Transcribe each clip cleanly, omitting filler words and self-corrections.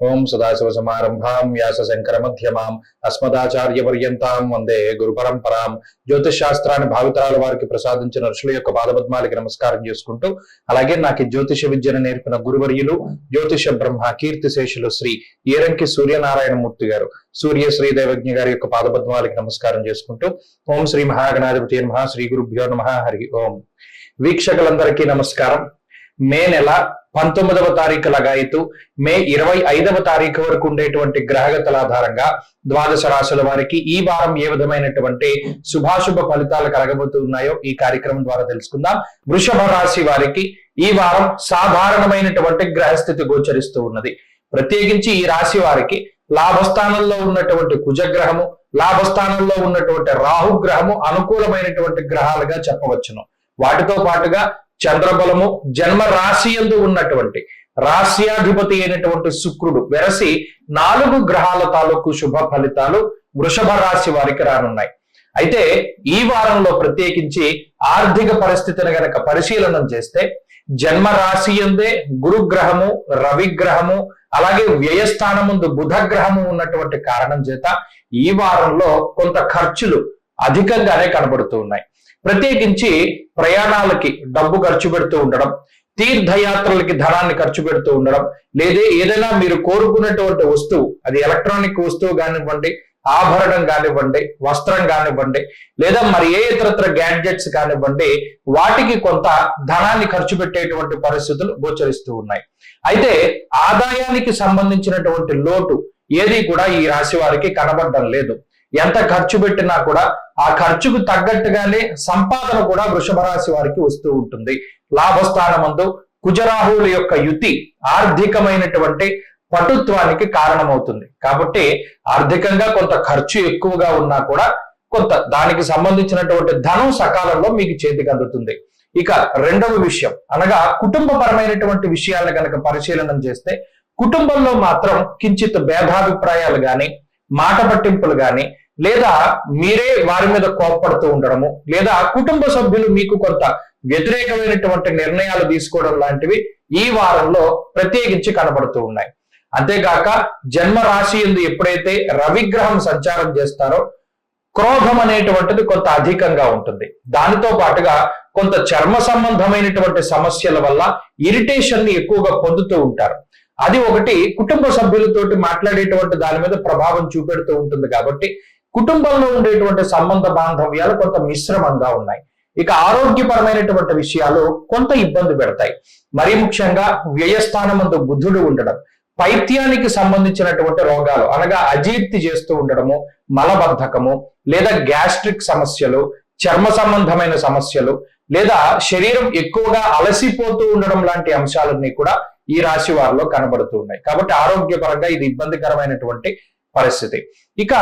ఓం సదాశివసమారంభాం వ్యాస శంకర మధ్యమాం అస్మదాచార్యపర్యంతాం వందే గురు పరంపరాం. జ్యోతిష్ శాస్త్రాన్ని భావితరాల వారికి ప్రసాదించిన ఋషుల యొక్క పాదపద్మాలకి నమస్కారం చేసుకుంటూ, అలాగే నాకు జ్యోతిష విద్యను నేర్పిన గురువర్యులు జ్యోతిష బ్రహ్మ కీర్తిశేషులు శ్రీ ఏరంకి సూర్యనారాయణమూర్తి గారు, సూర్య శ్రీదేవజ్ఞ గారి యొక్క పాదపద్మాలకి నమస్కారం చేసుకుంటూ, ఓం శ్రీ మహాగణాధిపతి నమః, శ్రీ గురుభ్యో నమః, హరి ఓం. వీక్షకులందరికీ నమస్కారం. మే నెల 19వ తారీఖు లగాయితూ మే 25వ తారీఖు వరకు ఉండేటువంటి గ్రహగతుల ఆధారంగా ద్వాదశ రాశుల వారికి ఈ వారం ఏ విధమైనటువంటి శుభాశుభ ఫలితాలు కలగబోతున్నాయో ఈ కార్యక్రమం ద్వారా తెలుసుకుందాం. వృషభ రాశి వారికి ఈ వారం సాధారణమైనటువంటి గ్రహస్థితి గోచరిస్తూ ఉన్నది. ప్రత్యేకించి ఈ రాశి వారికి లాభస్థానంలో ఉన్నటువంటి కుజగ్రహము, లాభస్థానంలో ఉన్నటువంటి రాహుగ్రహము అనుకూలమైనటువంటి గ్రహాలుగా చెప్పవచ్చును. వాటితో పాటుగా చంద్రబలము, జన్మ రాశి యందు ఉన్నటువంటి రాశ్యాధిపతి అయినటువంటి శుక్రుడు వెరసి 4 గ్రహాల తాలూకు శుభ ఫలితాలు వృషభ రాశి వారికి రానున్నాయి. అయితే ఈ వారంలో ప్రత్యేకించి ఆర్థిక పరిస్థితిని గనక పరిశీలనం చేస్తే జన్మ రాశి యందే గురుగ్రహము, రవిగ్రహము, అలాగే వ్యయస్థానముందు బుధగ్రహము ఉన్నటువంటి కారణం చేత ఈ వారంలో కొంత ఖర్చులు అధికంగానే కనబడుతూ ఉన్నాయి. ప్రత్యేకించి ప్రయాణాలకి డబ్బు ఖర్చు పెడుతూ ఉండడం, తీర్థయాత్రలకి ధనాన్ని ఖర్చు పెడుతూ ఉండడం, లేదా ఏదైనా మీరు కోరుకున్నటువంటి వస్తువు, అది ఎలక్ట్రానిక్ వస్తువు కానివ్వండి, ఆభరణం కానివ్వండి, వస్త్రం కానివ్వండి, లేదా మరి ఏ ఇతరత్ర గ్యాడ్జెట్స్ కానివ్వండి, వాటికి కొంత ధనాన్ని ఖర్చు పెట్టేటువంటి పరిస్థితులు గోచరిస్తూ ఉన్నాయి. అయితే ఆదాయానికి సంబంధించినటువంటి లోటు ఏది కూడా ఈ రాశి వారికి కనబడడం లేదు. ఎంత ఖర్చు పెట్టినా కూడా ఆ ఖర్చుకు తగ్గట్టుగానే సంపాదన కూడా వృషభ రాశి వారికి వస్తూ ఉంటుంది. లాభస్థానమందు కుజరాహువుల యొక్క యుతి ఆర్థికమైనటువంటి పటుత్వానికి కారణమవుతుంది. కాబట్టి ఆర్థికంగా కొంత ఖర్చు ఎక్కువగా ఉన్నా కూడా కొంత దానికి సంబంధించినటువంటి ధనం సకాలంలో మీకు చేతికి అందుతుంది. ఇక రెండవ విషయం అనగా కుటుంబపరమైనటువంటి విషయాలను కనుక పరిశీలనం చేస్తే కుటుంబంలో మాత్రం కించిత్ భేదాభిప్రాయాలు గాని, మాట పట్టింపులు గాని, లేదా మీరే వారి మీద కోప్పడుతూ ఉండడము, లేదా కుటుంబ సభ్యులు మీకు కొంత వ్యతిరేకమైనటువంటి నిర్ణయాలు తీసుకోవడం లాంటివి ఈ వారంలో ప్రత్యేకించి కనబడుతూ ఉన్నాయి. అంతేగాక జన్మ రాశి యందు ఎప్పుడైతే రవిగ్రహం సంచారం చేస్తారో క్రోధం అనేటువంటిది కొంత అధికంగా ఉంటుంది. దానితో పాటుగా కొంత చర్మ సంబంధమైనటువంటి సమస్యల వల్ల ఇరిటేషన్ ని ఎక్కువగా పొందుతూ ఉంటారు. అది ఒకటి కుటుంబ సభ్యులతోటి మాట్లాడేటువంటి దాని మీద ప్రభావం చూపెడుతూ ఉంటుంది. కాబట్టి కుటుంబంలో ఉండేటువంటి సంబంధ బాంధవ్యాలు కొంత మిశ్రమంగా ఉన్నాయి. ఇక ఆరోగ్యపరమైనటువంటి విషయాలు కొంత ఇబ్బంది పెడతాయి. మరీ ముఖ్యంగా వ్యయస్థానమందు బుధుడు ఉండడం, పైత్యానికి సంబంధించినటువంటి రోగాలు అనగా అజీర్తి చేస్తూ ఉండడము, మలబద్ధకము, లేదా గ్యాస్ట్రిక్ సమస్యలు, చర్మ సంబంధమైన సమస్యలు, లేదా శరీరం ఎక్కువగా అలసిపోతూ ఉండడం లాంటి అంశాలన్నీ కూడా ఈ రాశి వారిలో కనబడుతూ ఉన్నాయి. కాబట్టి ఆరోగ్యపరంగా ఇది ఇబ్బందికరమైనటువంటి పరిస్థితి. ఇక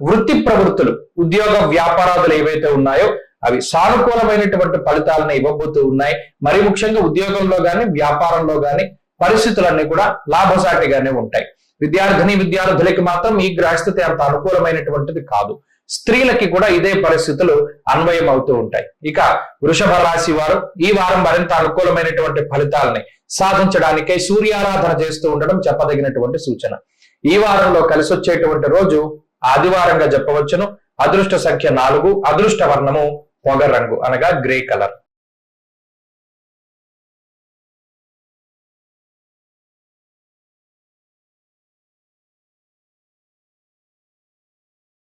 వృత్తి ప్రవృత్తులు, ఉద్యోగ వ్యాపారాలు ఏవైతే ఉన్నాయో అవి సానుకూలమైనటువంటి ఫలితాలను ఇవ్వబోతూ ఉన్నాయి. మరి ముఖ్యంగా ఉద్యోగంలో గాని, వ్యాపారంలో గాని పరిస్థితులన్నీ కూడా లాభసాటిగానే ఉంటాయి. విద్యార్థులకి మాత్రం ఈ గ్రహస్థితి అంత అనుకూలమైనటువంటిది కాదు. స్త్రీలకి కూడా ఇదే పరిస్థితులు అన్వయం అవుతూ ఉంటాయి. ఇక వృషభ రాశి వారు ఈ వారం మరింత అనుకూలమైనటువంటి ఫలితాలని సాధించడానికై సూర్యారాధన చేస్తూ ఉండడం చెప్పదగినటువంటి సూచన. ఈ వారంలో కలిసి వచ్చేటువంటి రోజు ఆదివారంగా చెప్పవచ్చును. అదృష్ట సంఖ్య 4, అదృష్ట వర్ణము పొగ రంగు అనగా గ్రే కలర్.